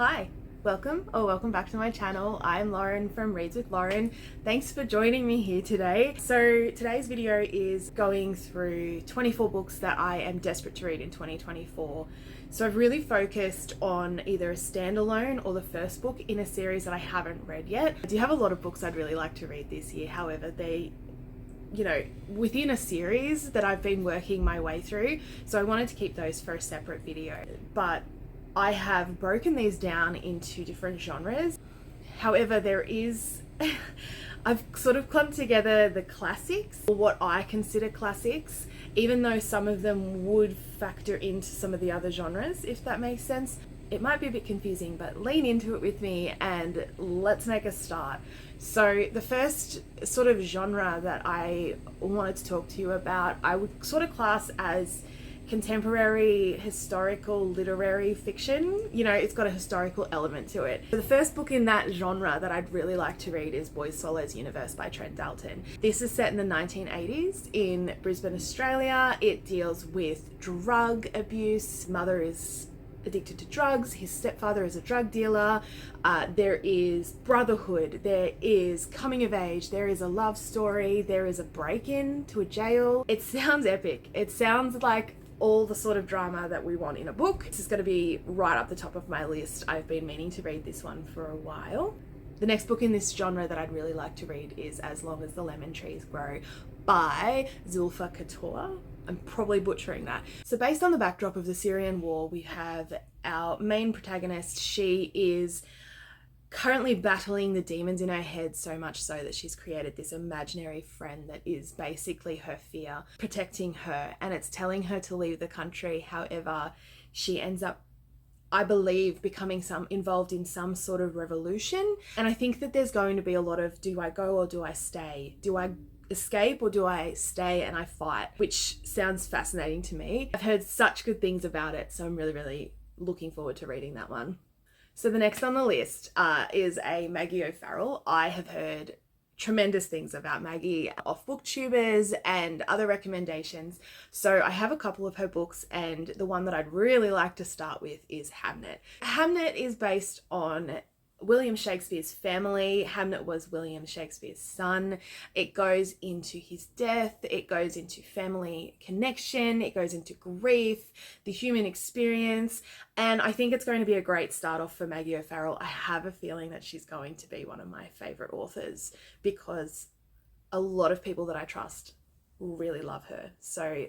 Hi, welcome back to my channel. I'm Lauren from Reads with Lauren. Thanks for joining me here today. So today's video is going through 24 books that I am desperate to read in 2024. So I've really focused on either a standalone or the first book in a series that I haven't read yet. I do have a lot of books I'd really like to read this year. However, they within a series that I've been working my way through. So I wanted to keep those for a separate video. But I have broken these down into different genres. However, I've sort of clumped together the classics, or what I consider classics, even though some of them would factor into some of the other genres, if that makes sense. It might be a bit confusing, but lean into it with me and let's make a start. So the first sort of genre that I wanted to talk to you about, I would sort of class as contemporary historical literary fiction. It's got a historical element to it. So the first book in that genre that I'd really like to read is Boys Swallows Universe by Trent Dalton. This is set in the 1980s in Brisbane, Australia. It deals with drug abuse. Mother is addicted to drugs, his stepfather is a drug dealer, there is brotherhood, there is coming of age, there is a love story, there is a break-in to a jail. It sounds epic. It sounds like all the sort of drama that we want in a book. This is going to be right up the top of my list. I've been meaning to read this one for a while. The next book in this genre that I'd really like to read is As Long as the Lemon Trees Grow by Zulfa Katoor. I'm probably butchering that. So based on the backdrop of the Syrian war, we have our main protagonist. She is currently battling the demons in her head, so much so that she's created this imaginary friend that is basically her fear, protecting her, and it's telling her to leave the country. However, she ends up, I believe, becoming involved in some sort of revolution. And I think that there's going to be a lot of, do I go or do I stay? Do I escape or do I stay and I fight? Which sounds fascinating to me. I've heard such good things about it, so I'm really looking forward to reading that one. So the next on the list is a Maggie O'Farrell. I have heard tremendous things about Maggie off booktubers and other recommendations. So I have a couple of her books, and the one that I'd really like to start with is Hamnet. Hamnet is based on William Shakespeare's family. Hamnet was William Shakespeare's son. It goes into his death, it goes into family connection, it goes into grief, the human experience, and I think it's going to be a great start off for Maggie O'Farrell. I have a feeling that she's going to be one of my favorite authors because a lot of people that I trust really love her. So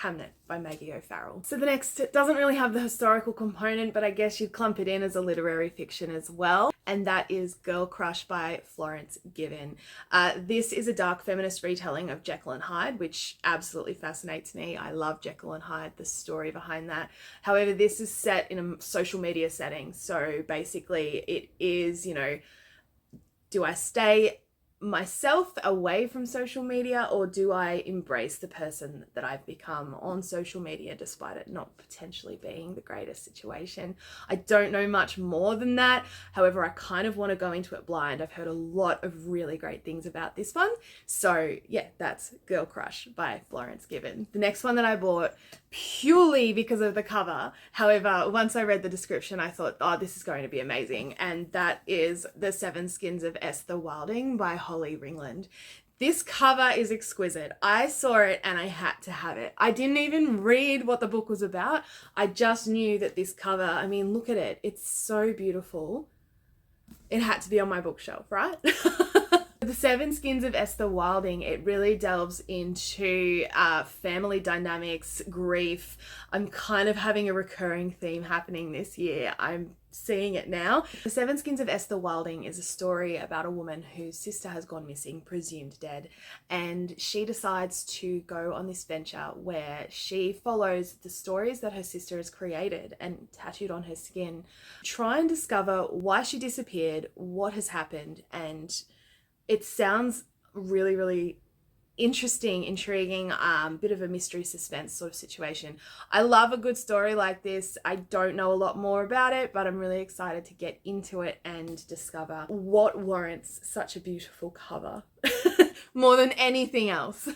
Hamnet by Maggie O'Farrell. So the next doesn't really have the historical component, but I guess you'd clump it in as a literary fiction as well, and that is Girl Crush by Florence Given. This is a dark feminist retelling of Jekyll and Hyde, which absolutely fascinates me. I love Jekyll and Hyde, the story behind that. However, this is set in a social media setting, so basically it is, do I stay myself away from social media, or do I embrace the person that I've become on social media despite it not potentially being the greatest situation? I don't know much more than that. However, I kind of want to go into it blind. I've heard a lot of really great things about this one. So yeah, that's Girl Crush by Florence Given. The next one that I bought purely because of the cover. However, once I read the description, I thought, oh, this is going to be amazing. And that is The Seven Skins of Esther Wilding by Holly Ringland. This cover is exquisite. I saw it and I had to have it. I didn't even read what the book was about. I just knew that this cover, I mean, look at it. It's so beautiful. It had to be on my bookshelf, right? The Seven Skins of Esther Wilding, it really delves into family dynamics, grief. I'm kind of having a recurring theme happening this year. I'm seeing it now. The Seven Skins of Esther Wilding is a story about a woman whose sister has gone missing, presumed dead, and she decides to go on this venture where she follows the stories that her sister has created and tattooed on her skin, try and discover why she disappeared, what has happened, and it sounds really interesting, intriguing, bit of a mystery suspense sort of situation. I love a good story like this. I don't know a lot more about it, but I'm really excited to get into it and discover what warrants such a beautiful cover more than anything else.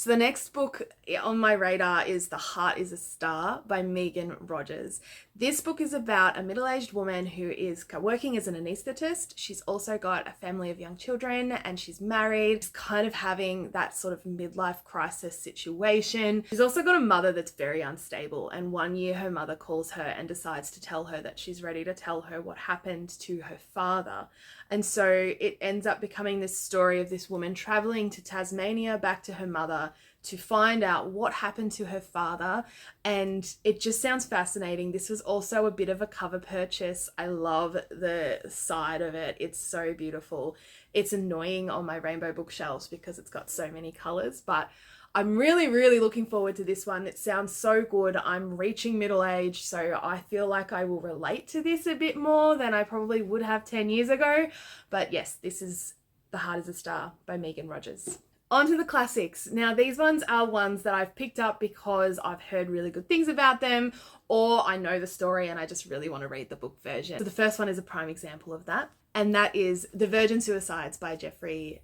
So the next book on my radar is The Heart is a Star by Megan Rogers. This book is about a middle-aged woman who is working as an anaesthetist. She's also got a family of young children and she's married. She's kind of having that sort of midlife crisis situation. She's also got a mother that's very unstable, and one year her mother calls her and decides to tell her that she's ready to tell her what happened to her father. And so it ends up becoming this story of this woman traveling to Tasmania back to her mother to find out what happened to her father. And it just sounds fascinating. This was also a bit of a cover purchase. I love the side of it. It's so beautiful. It's annoying on my rainbow bookshelves because it's got so many colors, but I'm really, really looking forward to this one. It sounds so good. I'm reaching middle age, so I feel like I will relate to this a bit more than I probably would have 10 years ago. But yes, this is The Heart is a Star by Megan Rogers. On to the classics. Now, these ones are ones that I've picked up because I've heard really good things about them, or I know the story and I just really want to read the book version. So the first one is a prime example of that, and that is The Virgin Suicides by Jeffrey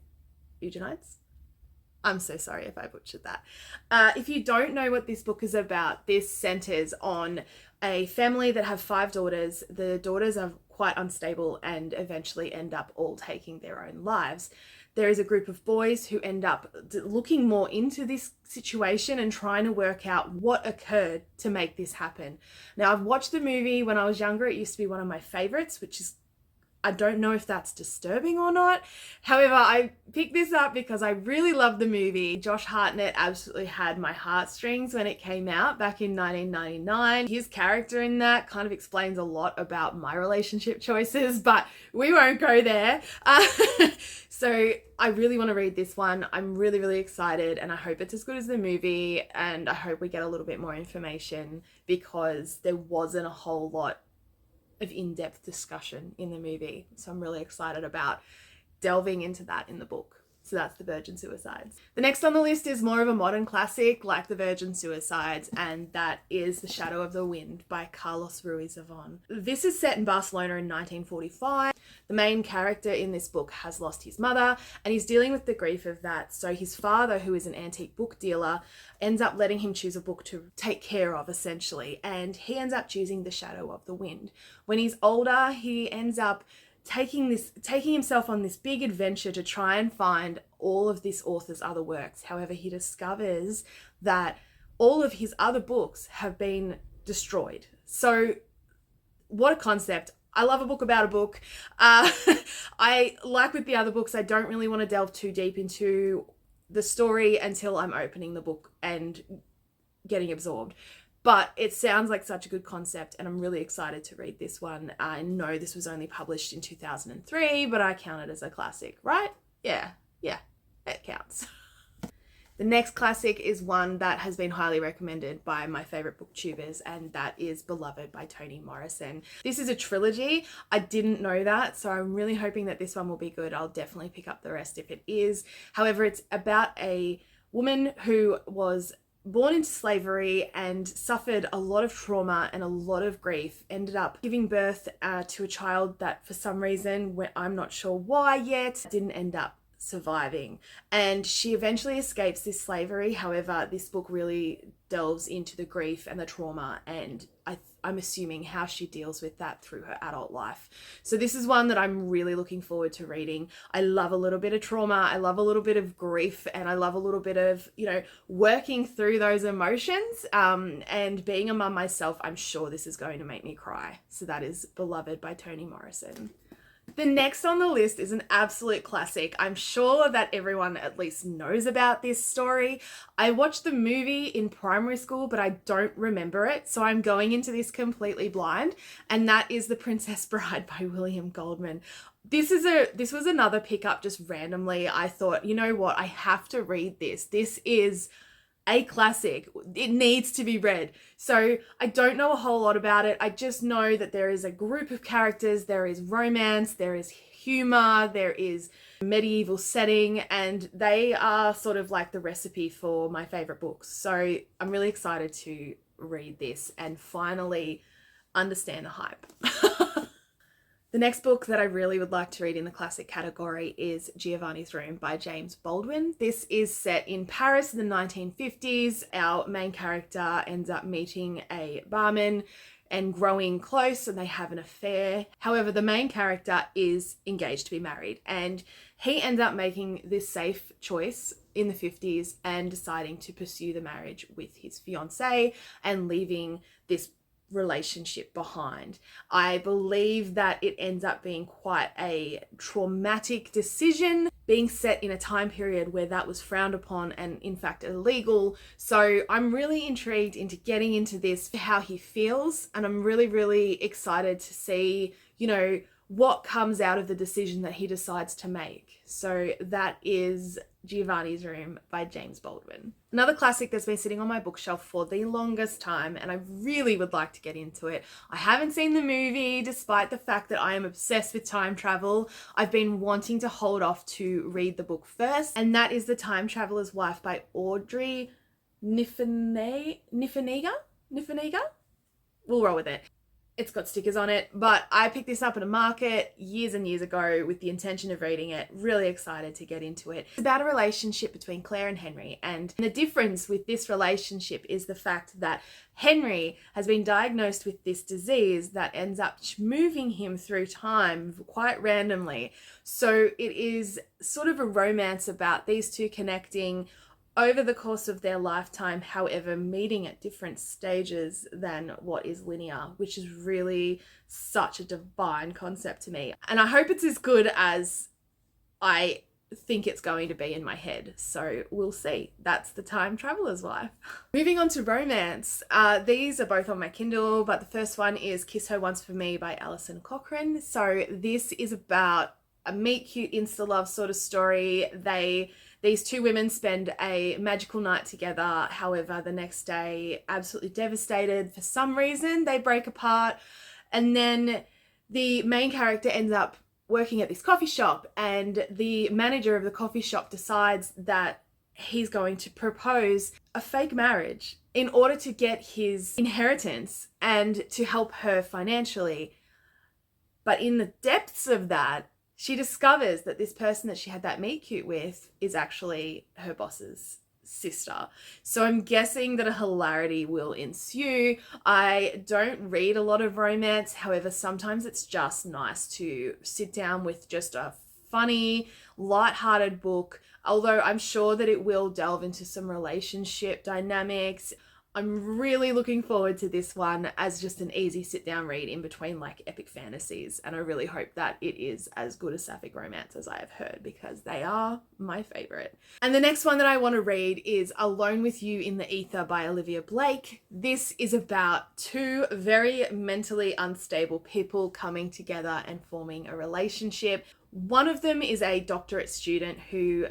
Eugenides. I'm so sorry if I butchered that. If you don't know what this book is about, this centers on a family that have 5 daughters. The daughters are quite unstable and eventually end up all taking their own lives. There is a group of boys who end up looking more into this situation and trying to work out what occurred to make this happen. Now, I've watched the movie when I was younger. It used to be one of my favorites, which is, I don't know if that's disturbing or not. However, I picked this up because I really love the movie. Josh Hartnett absolutely had my heartstrings when it came out back in 1999. His character in that kind of explains a lot about my relationship choices, but we won't go there. So I really want to read this one. I'm really, really excited, and I hope it's as good as the movie, and I hope we get a little bit more information because there wasn't a whole lot of in-depth discussion in the movie. So I'm really excited about delving into that in the book. So that's The Virgin Suicides. The next on the list is more of a modern classic like The Virgin Suicides, and that is The Shadow of the Wind by Carlos Ruiz Zafón. This is set in Barcelona in 1945. The main character in this book has lost his mother and he's dealing with the grief of that. So his father, who is an antique book dealer, ends up letting him choose a book to take care of, essentially, and he ends up choosing The Shadow of the Wind. When he's older, he ends up taking himself on this big adventure to try and find all of this author's other works. However, he discovers that all of his other books have been destroyed. So what a concept. I love a book about a book. I, like with the other books, I don't really want to delve too deep into the story until I'm opening the book and getting absorbed. But it sounds like such a good concept, and I'm really excited to read this one. I know this was only published in 2003, but I count it as a classic, right? Yeah, it counts. The next classic is one that has been highly recommended by my favourite booktubers, and that is Beloved by Toni Morrison. This is a trilogy. I didn't know that, so I'm really hoping that this one will be good. I'll definitely pick up the rest if it is. However, it's about a woman who was born into slavery and suffered a lot of trauma and a lot of grief, ended up giving birth to a child that for some reason, I'm not sure why yet, didn't end up surviving, and she eventually escapes this slavery. However, this book really delves into the grief and the trauma, and I'm assuming how she deals with that through her adult life. So this is one that I'm really looking forward to reading. I love a little bit of trauma, I love a little bit of grief, and I love a little bit of, working through those emotions, and being a mum myself, I'm sure this is going to make me cry. So that is Beloved by Toni Morrison. The next on the list is an absolute classic. I'm sure that everyone at least knows about this story. I watched the movie in primary school, but I don't remember it, so I'm going into this completely blind, and that is The Princess Bride by William Goldman. This was another pickup just randomly. I thought, you know what, I have to read this. This is a classic. It needs to be read. So I don't know a whole lot about it. I just know that there is a group of characters, there is romance, there is humor, there is medieval setting, and they are sort of like the recipe for my favorite books. So I'm really excited to read this and finally understand the hype. The next book that I really would like to read in the classic category is Giovanni's Room by James Baldwin. This is set in Paris in the 1950s. Our main character ends up meeting a barman and growing close, and they have an affair. However, the main character is engaged to be married, and he ends up making this safe choice in the 50s and deciding to pursue the marriage with his fiancée and leaving this relationship behind. I believe that it ends up being quite a traumatic decision, being set in a time period where that was frowned upon and in fact illegal. So I'm really intrigued into getting into this, how he feels, and I'm really excited to see, what comes out of the decision that he decides to make. So that is Giovanni's Room by James Baldwin. Another classic that's been sitting on my bookshelf for the longest time, and I really would like to get into it. I haven't seen the movie, despite the fact that I am obsessed with time travel. I've been wanting to hold off to read the book first, and that is The Time Traveler's Wife by Audrey Niffenegger? We'll roll with it. It's got stickers on it, but I picked this up at a market years and years ago with the intention of reading it. Really excited to get into it. It's about a relationship between Claire and Henry, and the difference with this relationship is the fact that Henry has been diagnosed with this disease that ends up moving him through time quite randomly. So it is sort of a romance about these two connecting over the course of their lifetime, however, meeting at different stages than what is linear, which is really such a divine concept to me. And I hope it's as good as I think it's going to be in my head. So we'll see. That's The Time Traveler's Wife. Moving on to romance. These are both on my Kindle, but the first one is Kiss Her Once For Me by Alison Cochrane. So this is about a meet cute insta love sort of story. These two women spend a magical night together. However, the next day, absolutely devastated. For some reason, they break apart. And then the main character ends up working at this coffee shop, and the manager of the coffee shop decides that he's going to propose a fake marriage in order to get his inheritance and to help her financially. But in the depths of that, she discovers that this person that she had that meet cute with is actually her boss's sister. So I'm guessing that a hilarity will ensue. I don't read a lot of romance. However, sometimes it's just nice to sit down with just a funny, light-hearted book. Although I'm sure that it will delve into some relationship dynamics. I'm really looking forward to this one as just an easy sit-down read in between like epic fantasies, and I really hope that it is as good a sapphic romance as I have heard, because they are my favorite. And the next one that I want to read is Alone With You in the Ether by Olivia Blake. This is about two very mentally unstable people coming together and forming a relationship. One of them is a doctorate student who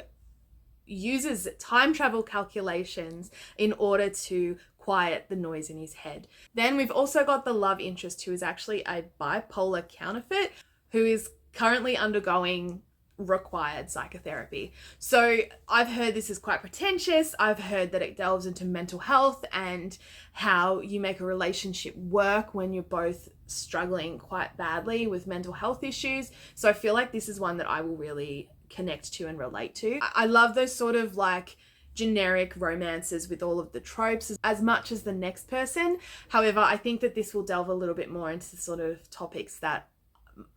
uses time travel calculations in order to quiet the noise in his head. Then we've also got the love interest, who is actually a bipolar counterfeit who is currently undergoing required psychotherapy. So I've heard this is quite pretentious. I've heard that it delves into mental health and how you make a relationship work when you're both struggling quite badly with mental health issues. So I feel like this is one that I will really connect to and relate to. I love those sort of like generic romances with all of the tropes as much as the next person. However, I think that this will delve a little bit more into sort of topics that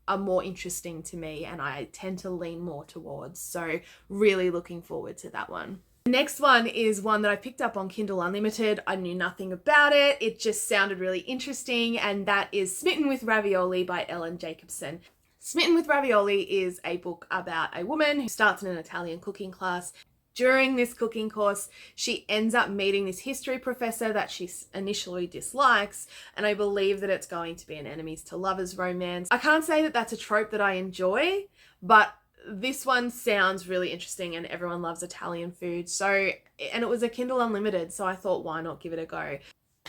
are more interesting to me and I tend to lean more towards. So really looking forward to that one. The next one is one that I picked up on Kindle Unlimited. I knew nothing about it. It just sounded really interesting, and that is Smitten with Ravioli by Ellen Jacobson. Smitten with Ravioli is a book about a woman who starts in an Italian cooking class. During this cooking course, she ends up meeting this history professor that she initially dislikes, and I believe that it's going to be an enemies to lovers romance. I can't say that that's a trope that I enjoy, but this one sounds really interesting, and everyone loves Italian food. So, and it was a Kindle Unlimited, so I thought, why not give it a go?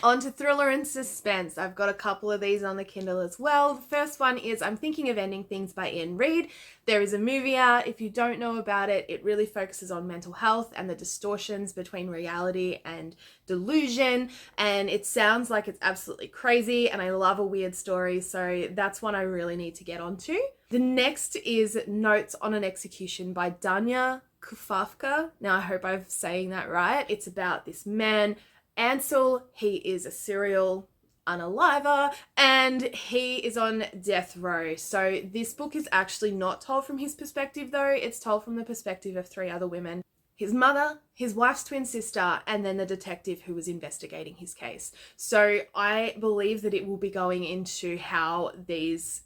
On to thriller and suspense. I've got a couple of these on the Kindle as well. The first one is I'm Thinking of Ending Things by Ian Reid. There is a movie out. If you don't know about it, it really focuses on mental health and the distortions between reality and delusion. And it sounds like it's absolutely crazy, and I love a weird story. So that's one I really need to get onto. The next is Notes on an Execution by Danya Kufafka. Now, I hope I'm saying that right. It's about this man, Ansel. He is a serial unaliver and he is on death row. So this book is actually not told from his perspective though. It's told from the perspective of 3 other women. His mother, his wife's twin sister, and then the detective who was investigating his case. So I believe that it will be going into how these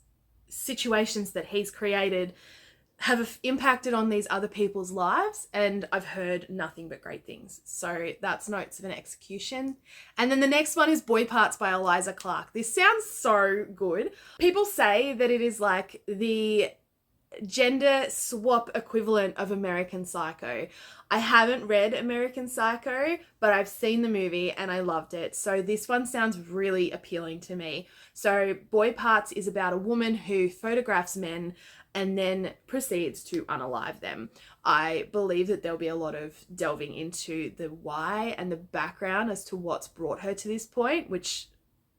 situations that he's created have impacted on these other people's lives, and I've heard nothing but great things. So that's Notes of an Execution. And then the next one is Boy Parts by Eliza Clark. This sounds so good. People say that it is like the gender swap equivalent of American Psycho. I haven't read American Psycho, but I've seen the movie and I loved it. So this one sounds really appealing to me. So Boy Parts is about a woman who photographs men and then proceeds to unalive them. I believe that there'll be a lot of delving into the why and the background as to what's brought her to this point, which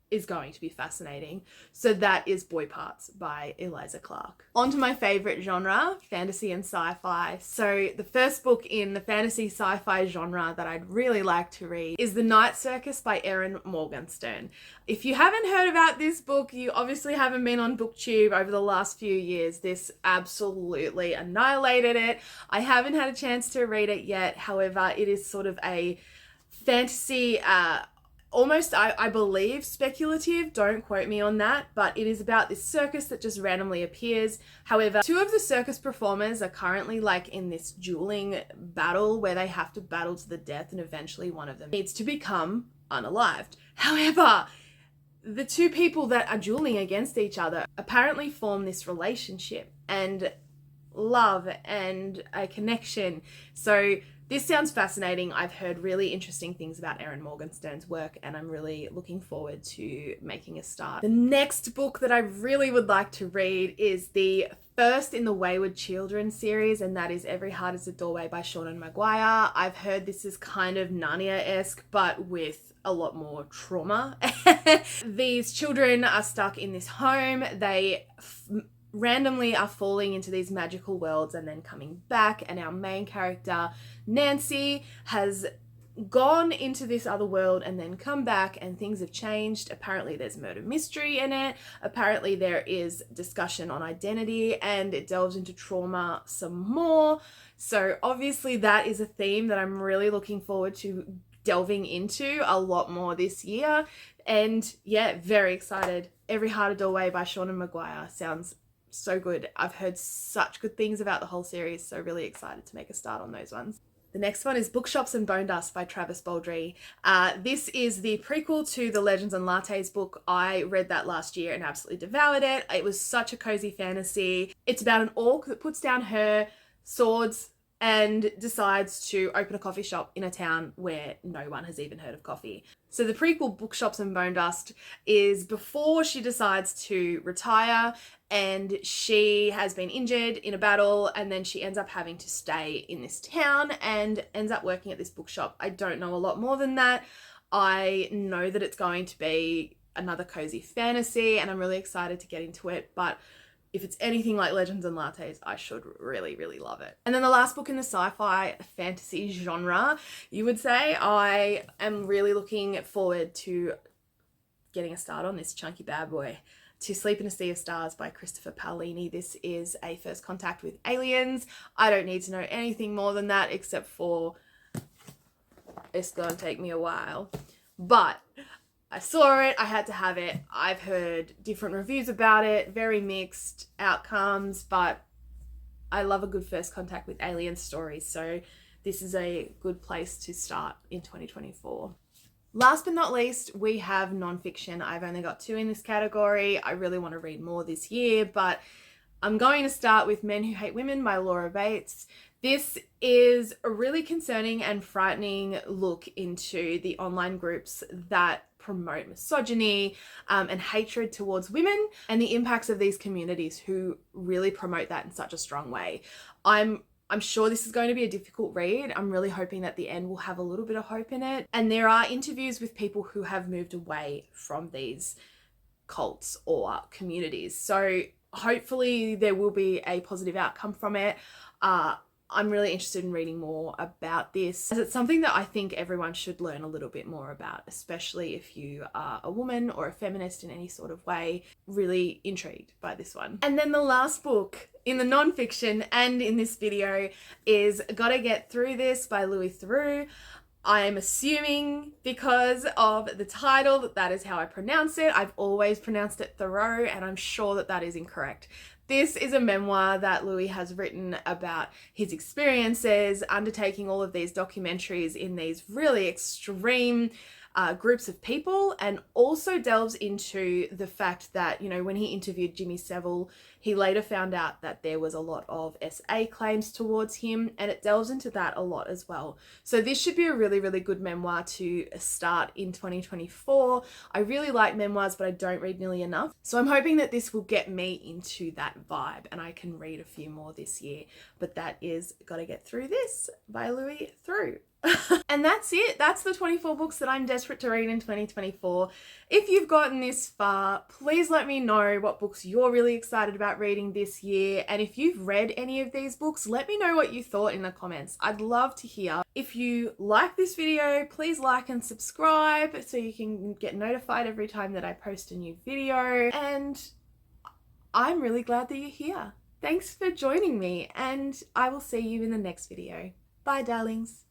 is going to be fascinating. So that is Boy Parts by Eliza Clark. On to my favorite genre, fantasy and sci-fi. So the first book in the fantasy sci-fi genre that I'd really like to read is The Night Circus by Erin Morgenstern. If you haven't heard about this book, you obviously haven't been on BookTube over the last few years. This absolutely annihilated it. I haven't had a chance to read it yet. However, it is sort of a fantasy, almost, I believe, speculative. Don't quote me on that, but it is about this circus that just randomly appears. However, 2 of the circus performers are currently like in this dueling battle where they have to battle to the death, and eventually one of them needs to become unalived. However, the 2 people that are dueling against each other apparently form this relationship and love and a connection. So this sounds fascinating. I've heard really interesting things about Erin Morgenstern's work, and I'm really looking forward to making a start. The next book that I really would like to read is the first in the Wayward Children series, and that is Every Heart is a Doorway by Seanan McGuire. I've heard this is kind of Narnia-esque, but with a lot more trauma. These children are stuck in this home. They randomly are falling into these magical worlds and then coming back, and our main character Nancy has gone into this other world and then come back, and things have changed. Apparently there's murder mystery in it. Apparently there is discussion on identity, and it delves into trauma some more. So obviously that is a theme that I'm really looking forward to delving into a lot more this year. And yeah, very excited. Every Heart a Doorway by Seanan McGuire sounds so good. I've heard such good things about the whole series, so really excited to make a start on those ones. The next one is Bookshops and Bone Dust by Travis Baldree. This is the prequel to the Legends and Lattes book. I read that last year and absolutely devoured it. It was such a cozy fantasy. It's about an orc that puts down her swords and decides to open a coffee shop in a town where no one has even heard of coffee. So the prequel, Bookshops and Bone Dust, is before she decides to retire, and she has been injured in a battle, and then she ends up having to stay in this town and ends up working at this bookshop. I don't know a lot more than that. I know that it's going to be another cozy fantasy, and I'm really excited to get into it, but if it's anything like Legends and Lattes, I should really, really love it. And then the last book in the sci-fi fantasy genre, you would say, I am really looking forward to getting a start on this chunky bad boy. To Sleep in a Sea of Stars by Christopher Paolini. This is a first contact with aliens. I don't need to know anything more than that, except for it's gonna take me a while. But I saw it, I had to have it. I've heard different reviews about it, very mixed outcomes, but I love a good first contact with alien stories, so this is a good place to start in 2024. Last but not least, we have nonfiction. I've only got 2 in this category. I really want to read more this year, but I'm going to start with Men Who Hate Women by Laura Bates. This is a really concerning and frightening look into the online groups that promote misogyny and hatred towards women, and the impacts of these communities who really promote that in such a strong way. I'm sure this is going to be a difficult read. I'm really hoping that the end will have a little bit of hope in it. And there are interviews with people who have moved away from these cults or communities. So hopefully there will be a positive outcome from it. I'm really interested in reading more about this, as it's something that I think everyone should learn a little bit more about, especially if you are a woman or a feminist in any sort of way. Really intrigued by this one. And then the last book in the non-fiction and in this video is Gotta Get Through This by Louis Theroux. I'm assuming because of the title that is how I pronounce it. I've always pronounced it Thoreau, and I'm sure that that is incorrect. This is a memoir that Louis has written about his experiences undertaking all of these documentaries in these really extreme groups of people, and also delves into the fact that, you know, when he interviewed Jimmy Savile, he later found out that there was a lot of SA claims towards him, and it delves into that a lot as well. So this should be a really, really good memoir to start in 2024. I really like memoirs, but I don't read nearly enough. So I'm hoping that this will get me into that vibe and I can read a few more this year. But that is Gotta Get Through This by Louis Theroux. And that's it. That's the 24 books that I'm desperate to read in 2024. If you've gotten this far, please let me know what books you're really excited about reading this year. And if you've read any of these books, let me know what you thought in the comments. I'd love to hear. If you like this video, please like and subscribe so you can get notified every time that I post a new video. And I'm really glad that you're here. Thanks for joining me, and I will see you in the next video. Bye, darlings.